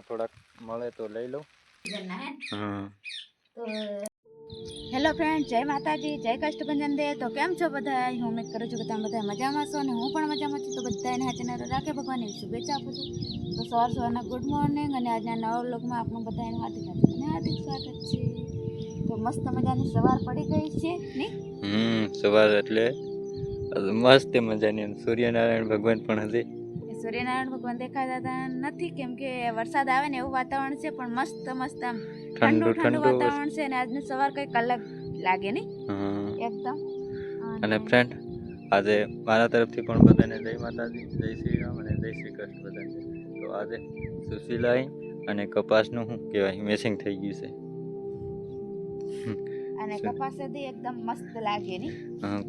થોડાક મળે તો લઈ લઉં. તો હેલો ફ્રેન્ડ, જય માતાજી, જય કષ્ટભંજન દે. તો કેમ છો બધા? હું ઉમ્મીદ કરું છું કે તમે બધા મજામાં છો અને હું પણ મજામાં છું. તો બધાને હાજર રાખે ભગવાનની શુભેચ્છા આપું છું. તો સવારના ગુડ મોર્નિંગ અને આજના નવા વ્લોગમાં આપણું બધાનું હાર્દિક સ્વાગત છે. તો મસ્ત મજાની સવાર પડી ગઈ છે ને? સવાર એટલે મસ્ત મજાની. સૂર્યનારાયણ ભગવાન પણ હજી સૂર્યનારાયણ ભગવાન દેખાતા નથી, કેમ કે વરસાદ આવે ને એવું વાતાવરણ છે, પણ મસ્ત આમ ઠંડુ વાતાવરણ છે અને આજની સવાર કંઈક અલગ લાગે ને એકદમ. અને ફ્રેન્ડ, આજે મારા તરફથી પણ બધાને જય માતાજી, જય શ્રી રામ અને જય શ્રી કૃષ્ણ બધાને. તો આજે સુશીલાઈ અને કપાસનું શું કહેવાય મેચિંગ થઈ ગયું છે અને કપાસ એકદમ મસ્ત લાગે ને.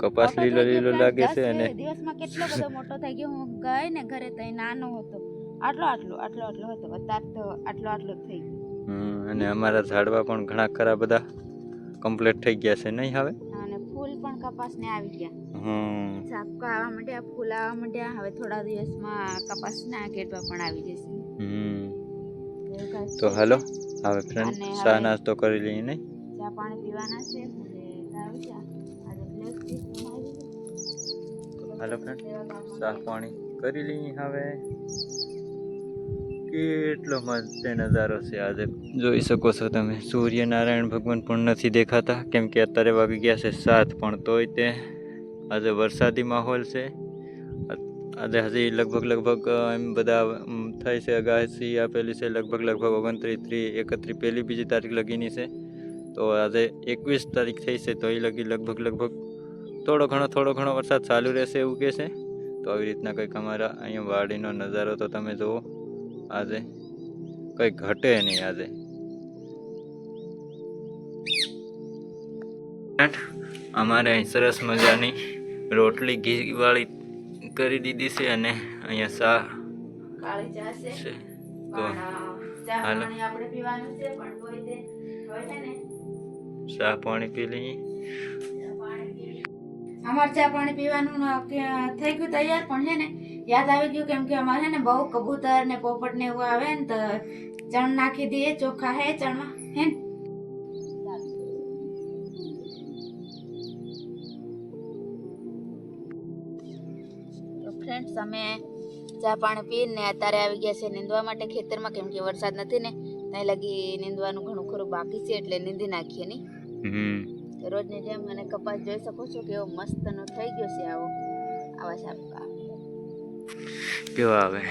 કપાસ લીલો લાગે છે અને દિવસમાં કેટલો બધો મોટો થઈ ગયો. હું ગઈ ને ઘરે તો નાનો હતો, આટલો હતો, અત્યારે તો આટલો થઈ ગયો. અને અમારા ઝાડવા પણ ઘણા ખરા બધા કમ્પ્લીટ થઈ ગયા છે નહીં હવે. અને ફૂલ પણ કપાસ ને આવી ગયા. ઝાપકા આવવા માંડ્યા, ફૂલ આવવા માંડ્યા. હવે થોડા દિવસમાં કપાસના કેટવા પણ આવી જશે. તો હાલો હવે ફ્રેન્ડ ચા નાસ્તો કરી લઈએ નહીં. ચા પાણી પીવાના છે. હાલો ફ્રેન્ડ, ચા પાણી કરી લઈએ. હવે કેટલો મસ્ત નજારો છે આજે, જોઈ શકો છો તમે. સૂર્યનારાયણ ભગવાન પણ નથી દેખાતા, કેમ કે અત્યારે વાગી ગયા છે 7, પણ તોય તે આજે વરસાદી માહોલ છે. આજે હજી લગભગ એમ બધા થાય છે, આગાહી આપેલી છે લગભગ 29, 30, 31, પહેલી બીજી તારીખ લગીની છે. તો આજે 21 તારીખ થઈ છે, તો એ લગભગ થોડો ઘણો વરસાદ ચાલુ રહેશે એવું કહે છે. તો આવી રીતના કંઈક અમારા અહીંયા વાડીનો નજારો તો તમે જુઓ. આજે કંઈ ઘટે નહીં. આજે અમારે અહીં સરસ મજાની રોટલી ઘી વાળી કરી દીધી છે અને અહીંયા ચા કાળી ચા છે. તો હાલો ચા પાણી પી લઈએ. અમારે ચા પાણી પીવાનું થઈ ગયું તૈયાર, પણ છે ને યાદ આવી ગયું, કેમ કે અમારે ને બહુ કબૂતર ને પોપટ ને એવું આવે ને, તો ચણ નાખી દઈએ. ચોખા હે ચણમાં હે ને. તો ફ્રેન્ડ્સ, અમે ચા પાણી પીને અત્યારે આવી ગયા છે નીંદવા માટે ખેતરમાં, કેમ કે વરસાદ નથી ને ત્યાં લગી નીંદવાનું ઘણું ખરું બાકી છે, એટલે નીંદી નાખીએ ને. રોજની જેમ મને કપાસ જોઈ શકો છો કેવો મસ્ત નો થઈ ગયો છે. આવા સાપકા કેવા આવે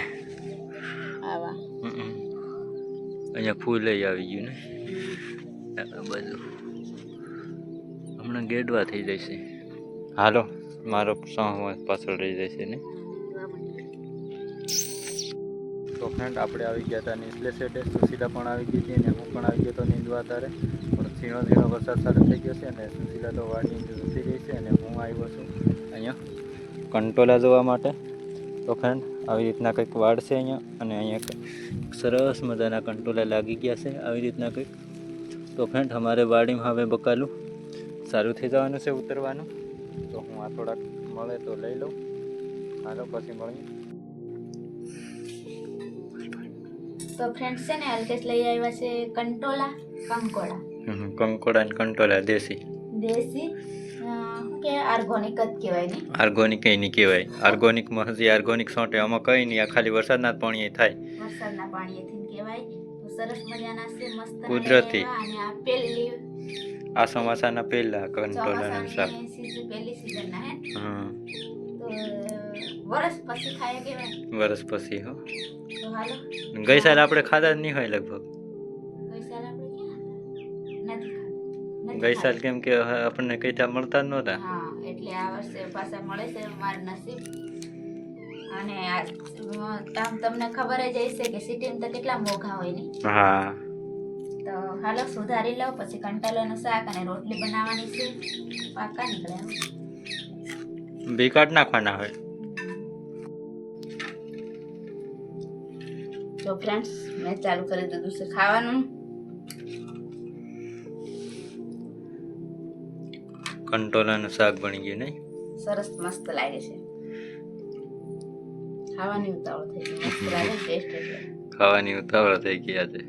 આવા. અહીંયા ફૂલ આવી ગયું ને બધું. હમણાં ગેડવા થઈ જશે. હાલો, મારો પાછળ રહી જશે ને. તો ફ્રેન્ડ, આપણે આવી ગયા હતા નીચલે સેટે. સુશીલા પણ આવી ગઈ હતી અને હું પણ આવી ગયો હતો નીંદવા. ત્યારે પણ ઝીણો વરસાદ ચાલુ થઈ ગયો છે અને સુશીલા તો વાડી જતી રહી છે અને હું આવ્યો છું અહીંયા કંટોલા જોવા માટે. તો ફ્રેન્ડ, આવી રીતના કંઈક વાડ છે અહીંયા, અને અહીંયા સરસ મજાના કંટોલા લાગી ગયા છે આવી રીતના કંઈક. તો ફ્રેન્ડ, અમારે વાડીમાં હવે બકાલું સારું થઈ જવાનું છે, ઉતરવાનું. તો હું આ થોડાક મળે તો લઈ લઉં. હાલો, પછી મળીએ. તો ફ્રેન્ડ્સ છે ને અલ્કેશ લઈ આવ્યા છે કંટોલા, કંકોડા ને કંટોલા દેશી કે ઓર્ગેનિક જ કહેવાય ને. ઓર્ગેનિક કઈ નહીં કહેવાય. ઓર્ગેનિકમાં હજી ઓર્ગેનિક સોંટે, આમાં કઈ નહીં. આ ખાલી વરસાદના પાણીએ થાય. વરસાદના પાણીએથી કહેવાય. તો સરસ મજાના છે, મસ્ત કુદરતી. અને આ પહેલી આ ચોમાસાના પહેલા કંટોલાના શાક. પહેલી સીઝનના હે. તો વરસ પછી ખાય કહેવાય. વરસ પછી હો. તો હાલો, ગઈ સાલ આપણે ખાધા જ નહીં હોય લગભગ. ગઈ સાલ કેમ કે આપણને કઈ ત્યાં મળતા જ નહોતા. હા, એટલે આ વર્ષે પાછા મળે છે. મારું નસીબ. અને તમને ખબર જ હશે કે સિટીમાં તો કેટલા મોંઘા હોય ને. હા, તો હાલો સુધારી લો, પછી કંટોલાનું શાક અને રોટલી બનાવવાની છે. પાકા નીકળ્યા બી કાઢ નાખવાના હોય. તો ફ્રેન્ડ્સ, મેં ચાલુ કરી દીધું છે ખાવાનું. કંટોલાનું શાક બની ગયું નહીં? સરસ મસ્ત લાગે છે. ખાવાની ઉતાવળ થઈ ગઈ. મસ્ત લાગે ટેસ્ટ એટલે ખાવાની ઉતાવળ થઈ ગયા છે.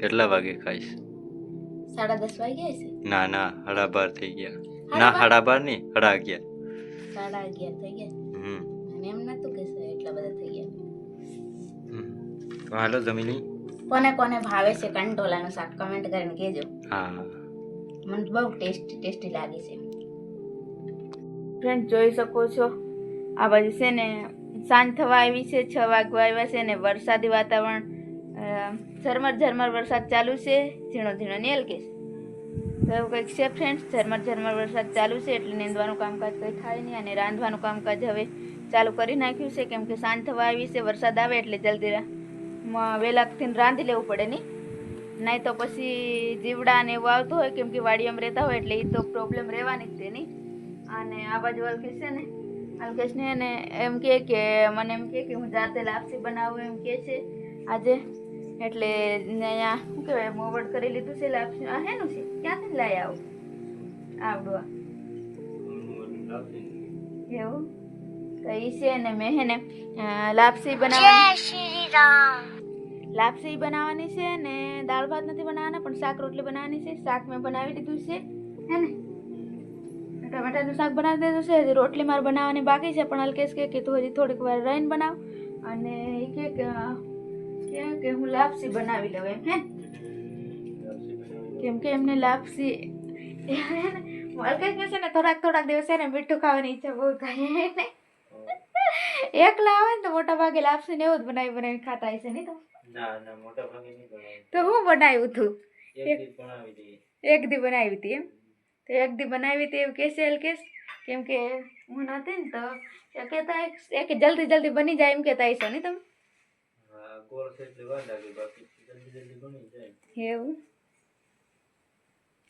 કેટલા વાગે ખાઈશ? 10:30 વાગ્યા છે. ના ના 12:30 થઈ ગયા. સાડા ના બાર? 12:30 નહીં, 11:30. 11:30 થઈ ગયા. હમ અને એમ નતું કે એટલા બધા થઈ ગયા. તો હાલો જમી લઈ. કોને કોને ભાવે છે કંટોલાનું શાક કમેન્ટ કરીને કહેજો. હા મને બહુ ટેસ્ટી લાગે છે. ફ્રેન્ડ જોઈ શકો છો આ બાજુ છે ને સાંજ થવા આવી છે, 6 વાગવા આવ્યા છે ને વરસાદી વાતાવરણ, ઝરમર ઝરમર વરસાદ ચાલુ છે, ઝીણો ઝીણો નેલ કે તો એવું કંઈક છે ફ્રેન્ડ્સ. ઝરમર ઝરમર વરસાદ ચાલુ છે એટલે નીંદવાનું કામકાજ કંઈ થાય નહીં અને રાંધવાનું કામકાજ હવે ચાલુ કરી નાખ્યું છે કેમ કે સાંજ થવા આવી છે. વરસાદ આવે એટલે જલ્દી વહેલાથી રાંધી લેવું પડે નહીં તો પછી જીવડા ને એવું આવતું હોય કેમ કે વાડીઓમાં રહેતા હોય એટલે એ તો પ્રોબ્લેમ રહેવાની જ છે નહીં. અને આ બાજુ અલ્કેશ છે ને અલ્કેશને એને એમ કે મને એમ કે હું જાતે લાપસી બનાવું એમ કે છે આજે. એટલે અહીંયા શું કહેવાય મોવડ કરી લીધું છે લાપસી. આ હેનું છે? ક્યાંથી લાવી આવું આવડું એવું તો એ છે ને મેં હે ને લાપસી બનાવવાની છે ને દાળ ભાત નથી બનાવવાના પણ શાક રોટલી બનાવવાની છે. શાક મેં બનાવી દીધું છે હે ને ટમેટાનું શાક બનાવી દીધું છે. હજી રોટલી મારે બનાવવાની બાકી છે પણ અલ્કેશ કે તું હજી થોડીક વાર રહીને બનાવ અને એ કે હું લાપસી બનાવી લઉં એમ હે કેમ કે એમને લાપસી અલ્કેશ છે ને થોડાક દિવસ ને મીઠું ખાવાની ઈચ્છા બહુ થાય ને એકલા આવે ને તો મોટા ભાગે લાપસી ને એવું જ બનાવી ખાતા હશે નહીં તો તો હું બનાવ્યું હતું એક દી બનાવી હતી એમ તો એક દી બનાવી હતી એવું કહેશે અલ્કેશ કેમ કે હું નથી ને તો કહેતા કે જલ્દી બની જાય એમ કહેતા હશો નહીં તમે એવું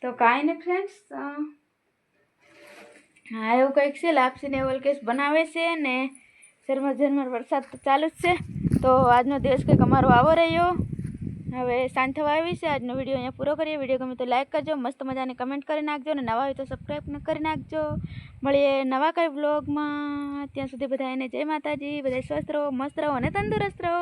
તો કાંઈ નહીં ફ્રેન્ડ્સ. હા એવું કંઈક છે લાપસી ને એવું અલ્કેશ બનાવે છે ને ઝરમર વરસાદ તો ચાલુ જ છે. તો આજનો દિવસ કંઈક અમારો આવો રહ્યો. હવે સાંજ થવા આવી છે. આજનો વિડીયો અહીંયા પૂરો કરીએ. વિડીયો ગમે તો લાઈક કરજો, મસ્ત મજાની કમેન્ટ કરી નાખજો અને નવા હોય તો સબસ્ક્રાઈબ કરી નાખજો. મળીએ નવા કંઈ વ્લોગમાં. ત્યાં સુધી બધા એને જય માતાજી. બધા સ્વસ્થ રહો, મસ્ત રહો અને તંદુરસ્ત રહો.